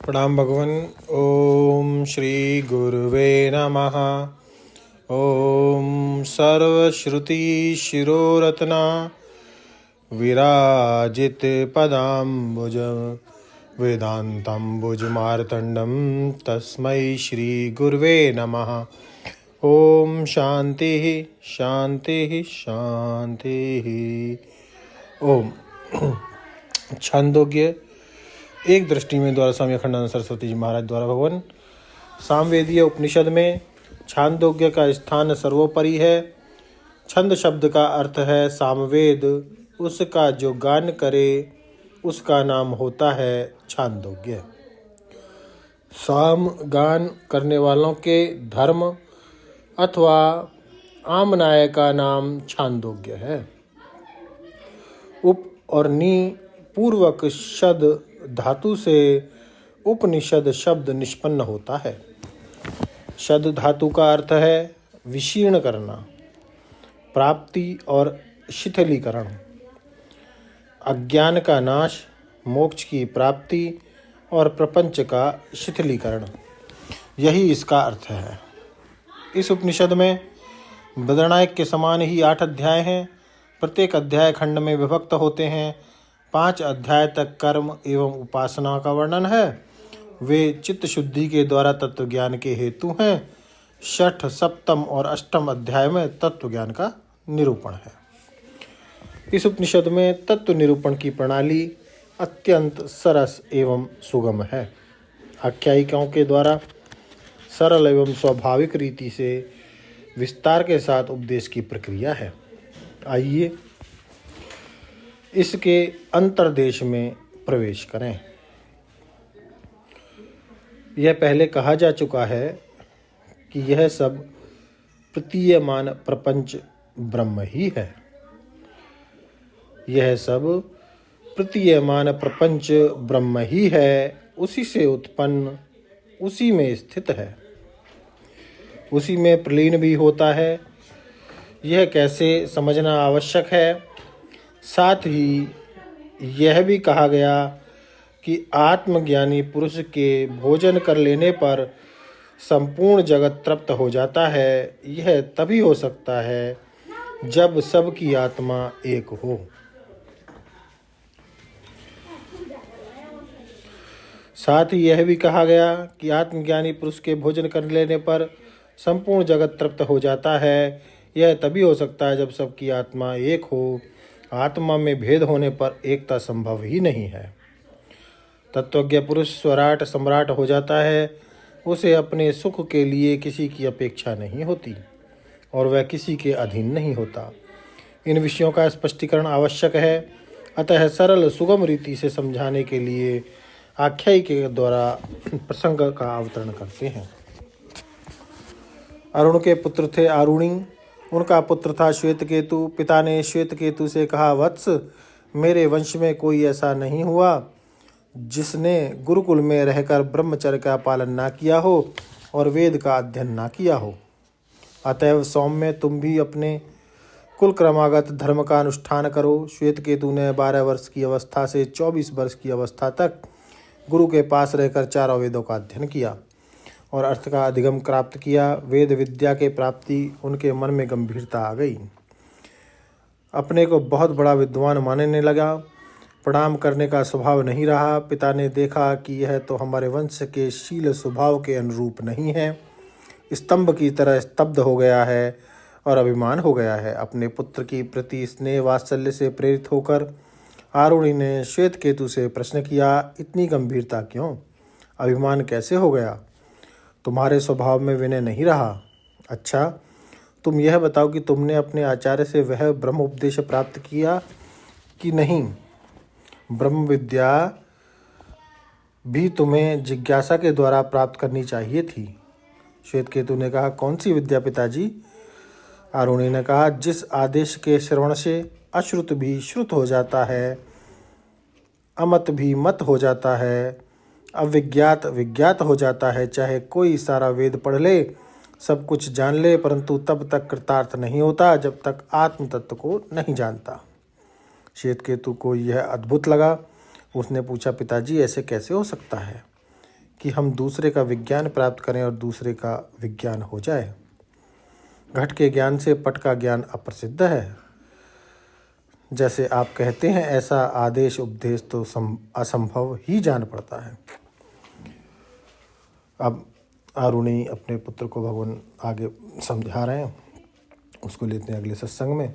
प्रणाम भगवन। ओम श्री गुरुवे नमः। ओम सर्वश्रुति शिरोरत्ना विराजित पदाम्बुज वेदांतम्बुज मार्तंडम तस्मै श्री गुरुवे नमः। ओम शांति शांति शांति। ओम छांदोग्य एक दृष्टि में द्वारा स्वामी अखंडानंद सरस्वती जी महाराज द्वारा भगवान सामवेदीय उपनिषद में छांदोग्य का स्थान सर्वोपरि है। छंद शब्द का अर्थ है सामवेद, उसका जो गान करे उसका नाम होता है छांदोग्य। साम गान करने वालों के धर्म अथवा आमनाय का नाम छांदोग्य है। उप और नी पूर्वक शद धातु से उपनिषद शब्द निष्पन्न होता है। शद धातु का अर्थ है विशीर्ण करना, प्राप्ति और शिथिलीकरण, अज्ञान का नाश, मोक्ष की प्राप्ति और प्रपंच का शिथिलीकरण, यही इसका अर्थ है। इस उपनिषद में बदरनायक के समान ही 8 अध्याय हैं। प्रत्येक अध्याय खंड में विभक्त होते हैं। 5 अध्याय तक कर्म एवं उपासना का वर्णन है। वे चित्त शुद्धि के द्वारा तत्व ज्ञान के हेतु हैं। 6ठ, 7म और 8म अध्याय में तत्व ज्ञान का निरूपण है। इस उपनिषद में तत्व निरूपण की प्रणाली अत्यंत सरस एवं सुगम है। आख्यायिकाओं के द्वारा सरल एवं स्वाभाविक रीति से विस्तार के साथ उपदेश की प्रक्रिया है। आइए इसके अंतर्देश में प्रवेश करें। यह पहले कहा जा चुका है कि यह सब प्रतीयमान प्रपंच ब्रह्म ही है। यह सब प्रतीयमान प्रपंच ब्रह्म ही है, उसी से उत्पन्न, उसी में स्थित है, उसी में प्रलीन भी होता है। यह कैसे समझना आवश्यक है। साथ ही यह भी कहा गया कि आत्मज्ञानी पुरुष के भोजन कर लेने पर संपूर्ण जगत तृप्त हो जाता है। यह तभी हो सकता है जब सबकी आत्मा एक हो। साथ ही यह भी कहा गया कि आत्मज्ञानी पुरुष के भोजन कर लेने पर संपूर्ण जगत तृप्त हो जाता है। यह तभी हो सकता है जब सबकी आत्मा एक हो। आत्मा में भेद होने पर एकता संभव ही नहीं है। तत्वज्ञ पुरुष स्वराट सम्राट हो जाता है। उसे अपने सुख के लिए किसी की अपेक्षा नहीं होती और वह किसी के अधीन नहीं होता। इन विषयों का स्पष्टीकरण आवश्यक है। अतः सरल सुगम रीति से समझाने के लिए आख्यायिका के द्वारा प्रसंग का अवतरण करते हैं। अरुण के पुत्र थे आरुणी। उनका पुत्र था श्वेतकेतु। पिता ने श्वेतकेतु से कहा, वत्स, मेरे वंश में कोई ऐसा नहीं हुआ जिसने गुरुकुल में रहकर ब्रह्मचर्य का पालन ना किया हो और वेद का अध्ययन ना किया हो। अतएव सौम्य, तुम भी अपने कुल क्रमागत धर्म का अनुष्ठान करो। श्वेतकेतु ने 12 वर्ष की अवस्था से 24 वर्ष की अवस्था तक गुरु के पास रहकर 4 वेदों का अध्ययन किया और अर्थ का अधिगम प्राप्त किया। वेद विद्या के प्राप्ति उनके मन में गंभीरता आ गई। अपने को बहुत बड़ा विद्वान मानने लगा। प्रणाम करने का स्वभाव नहीं रहा। पिता ने देखा कि यह तो हमारे वंश के शील स्वभाव के अनुरूप नहीं है। स्तंभ की तरह स्तब्ध हो गया है और अभिमान हो गया है। अपने पुत्र की प्रति स्नेह वात्सल्य से प्रेरित होकर आरुणि ने श्वेतकेतु से प्रश्न किया, इतनी गंभीरता क्यों? अभिमान कैसे हो गया? तुम्हारे स्वभाव में विनय नहीं रहा। अच्छा, तुम यह बताओ कि तुमने अपने आचार्य से वह ब्रह्म उपदेश प्राप्त किया कि नहीं? ब्रह्म विद्या भी तुम्हें जिज्ञासा के द्वारा प्राप्त करनी चाहिए थी। श्वेतकेतु ने कहा, कौन सी विद्या पिताजी? आरुणि ने कहा, जिस आदेश के श्रवण से अश्रुत भी श्रुत हो जाता है, अमत भी मत हो जाता है, अविज्ञात विज्ञात हो जाता है। चाहे कोई सारा वेद पढ़ ले, सब कुछ जान ले, परंतु तब तक कृतार्थ नहीं होता जब तक आत्म तत्व को नहीं जानता। श्वेतकेतु को यह अद्भुत लगा। उसने पूछा, पिताजी ऐसे कैसे हो सकता है? कि हम दूसरे का विज्ञान प्राप्त करें और दूसरे का विज्ञान हो जाए। घट के ज्ञान से पट का ज्ञान अप्रसिद्ध है। जैसे आप कहते हैं ऐसा आदेश उपदेश तो असंभव ही जान पड़ता है। अब आरुणि अपने पुत्र को भगवान आगे समझा रहे हैं, उसको लेते हैं अगले सत्संग में।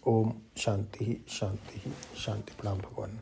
ओम शांति ही शांति ही शांति। प्रणाम भगवान।